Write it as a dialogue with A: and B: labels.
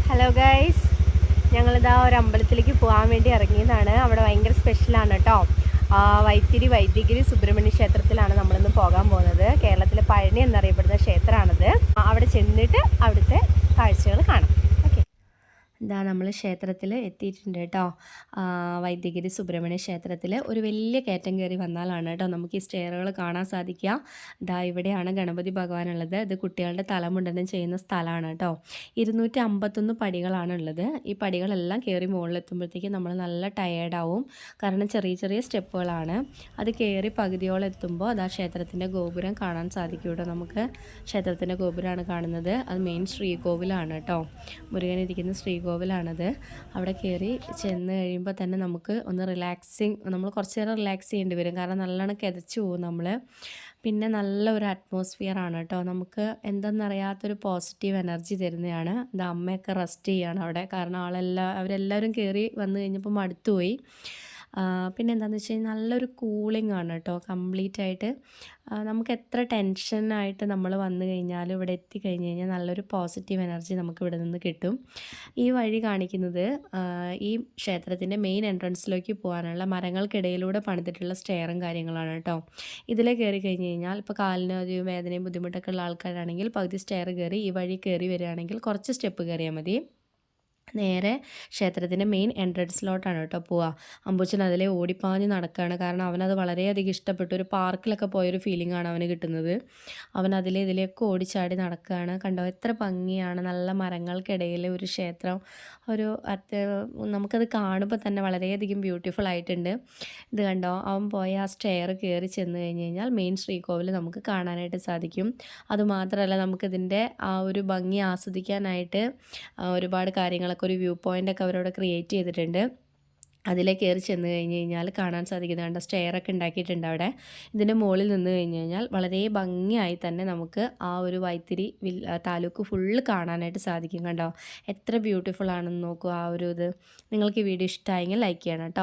A: Hello guys, ഞങ്ങളിതാ ഒരു അമ്പലത്തിലേക്ക് പോകാൻ വേണ്ടി ഇറങ്ങിയതാണ്. അവിടെ ഭയങ്കര സ്പെഷ്യലാണ് കേട്ടോ. വൈത്തിരി സുബ്രഹ്മണ്യ ക്ഷേത്രത്തിലാണ് നമ്മളിന്ന് പോകാൻ പോകുന്നത്. കേരളത്തിലെ പഴനി എന്നറിയപ്പെടുന്ന ക്ഷേത്രമാണിത്. അവിടെ ചെന്നിട്ട് അവിടുത്തെ കാഴ്ചകൾ കാണാം. ഓക്കെ, ഇതാ നമ്മൾ ക്ഷേത്രത്തിൽ എത്തിയിട്ടുണ്ട് കേട്ടോ. വൈദ്യഗിരി സുബ്രഹ്മണ്യ ക്ഷേത്രത്തിൽ ഒരു വലിയ കയറ്റം കയറി വന്നാലാണ് കേട്ടോ നമുക്ക് ഈ സ്റ്റെയറുകൾ കാണാൻ സാധിക്കുക. ഇതാ ഇവിടെയാണ് ഗണപതി ഭഗവാനുള്ളത്. ഇത് കുട്ടികളുടെ തലമുണ്ടനം ചെയ്യുന്ന സ്ഥലമാണ് കേട്ടോ. 251 പടികളാണ് ഉള്ളത്. ഈ പടികളെല്ലാം കയറി മുകളിലെത്തുമ്പോഴത്തേക്കും നമ്മൾ നല്ല ടയേർഡാവും. കാരണം ചെറിയ ചെറിയ സ്റ്റെപ്പുകളാണ്. അത് കയറി പകുതിയോളം എത്തുമ്പോൾ അതാ ക്ഷേത്രത്തിൻ്റെ ഗോപുരം കാണാൻ സാധിക്കും കേട്ടോ. നമുക്ക് ക്ഷേത്രത്തിൻ്റെ ഗോപുരമാണ് കാണുന്നത്. അത് മെയിൻ ശ്രീകോവിലാണ് കേട്ടോ. മുരുകൻ ഇരിക്കുന്ന ശ്രീകോവിലാണത്. അവിടെ കയറി ചെന്ന് കഴിയുമ്പോൾ തന്നെ നമുക്ക് ഒന്ന് നമ്മൾ കുറച്ച് നേരം റിലാക്സ് ചെയ്യേണ്ടി വരും. കാരണം നല്ലോണം കിതച്ച് പോകും നമ്മൾ. പിന്നെ നല്ല ഒരു അറ്റ്മോസ്ഫിയർ ആണ് കേട്ടോ. നമുക്ക് എന്തെന്നറിയാത്തൊരു പോസിറ്റീവ് എനർജി തരുന്നതാണ്. ഇത് അമ്മയൊക്കെ റെസ്റ്റ് ചെയ്യുകയാണ് അവിടെ. കാരണം അവരെല്ലാവരും കയറി വന്നു കഴിഞ്ഞപ്പോൾ മടുത്തുപോയി. പിന്നെ എന്താണെന്ന് വെച്ച് കഴിഞ്ഞാൽ നല്ലൊരു കൂളിംഗ് ആണ് കേട്ടോ. കംപ്ലീറ്റ് ആയിട്ട് നമുക്ക് എത്ര ടെൻഷനായിട്ട് നമ്മൾ വന്നു കഴിഞ്ഞാലും ഇവിടെ എത്തിക്കഴിഞ്ഞ് കഴിഞ്ഞാൽ നല്ലൊരു പോസിറ്റീവ് എനർജി നമുക്ക് ഇവിടെ നിന്ന് കിട്ടും. ഈ വഴി കാണിക്കുന്നത് ഈ ക്ഷേത്രത്തിൻ്റെ മെയിൻ എൻട്രൻസിലേക്ക് പോകാനുള്ള മരങ്ങൾക്കിടയിലൂടെ പണിതിട്ടുള്ള സ്റ്റെയറും കാര്യങ്ങളാണ് കേട്ടോ. ഇതിൽ കയറി കഴിഞ്ഞ് കഴിഞ്ഞാൽ ഇപ്പോൾ കാലിന് ഒരു വേദനയും ബുദ്ധിമുട്ടൊക്കെ ഉള്ള ആൾക്കാരാണെങ്കിൽ പകുതി സ്റ്റെയർ കയറി ഈ വഴി കയറി വരികയാണെങ്കിൽ കുറച്ച് സ്റ്റെപ്പ് കയറിയാൽ മതി. നേരെ ക്ഷേത്രത്തിൻ്റെ മെയിൻ എൻട്രൻസിലോട്ടാണ് കേട്ടോ പോവുക. അമ്പൂച്ചൻ അതിലെ ഓടിപ്പാഞ്ഞ് നടക്കുകയാണ്. കാരണം അവനത് വളരെയധികം ഇഷ്ടപ്പെട്ടു. ഒരു പാർക്കിലൊക്കെ പോയൊരു ഫീലിംഗാണ് അവന് കിട്ടുന്നത്. അവൻ ഇതിലേക്ക് ഓടിച്ചാടി നടക്കുകയാണ്. കണ്ടോ എത്ര ഭംഗിയാണ്. നല്ല മരങ്ങൾക്കിടയിൽ ഒരു ക്ഷേത്രം. നമുക്കത് കാണുമ്പോൾ തന്നെ വളരെയധികം ബ്യൂട്ടിഫുൾ ആയിട്ടുണ്ട്. ഇത് കണ്ടോ, അവൻ പോയ ആ സ്റ്റെയർ കയറി ചെന്ന് കഴിഞ്ഞ് കഴിഞ്ഞാൽ മെയിൻ ശ്രീകോവിൽ നമുക്ക് കാണാനായിട്ട് സാധിക്കും. അതുമാത്രമല്ല നമുക്കിതിൻ്റെ ആ ഒരു ഭംഗി ആസ്വദിക്കാനായിട്ട് ഒരുപാട് കാര്യങ്ങളൊക്കെ ഒരു വ്യൂ പോയിൻ്റൊക്കെ അവരവിടെ ക്രിയേറ്റ് ചെയ്തിട്ടുണ്ട്. അതിലേക്ക് കയറി ചെന്ന് കഴിഞ്ഞ് കഴിഞ്ഞാൽ കാണാൻ സാധിക്കുന്നുണ്ട്. സ്റ്റെയറൊക്കെ ഉണ്ടാക്കിയിട്ടുണ്ട് അവിടെ. ഇതിൻ്റെ മുകളിൽ നിന്ന് കഴിഞ്ഞ് കഴിഞ്ഞാൽ വളരെ ഭംഗിയായി തന്നെ നമുക്ക് ആ ഒരു വൈത്തിരി താലൂക്ക് ഫുള്ള് കാണാനായിട്ട് സാധിക്കും. കണ്ടോ എത്ര ബ്യൂട്ടിഫുൾ ആണെന്ന് നോക്കൂ. ആ ഒരു ഇത് നിങ്ങൾക്ക് ഈ വീഡിയോ ഇഷ്ടമായെങ്കിൽ ലൈക്ക് ചെയ്യണം കേട്ടോ.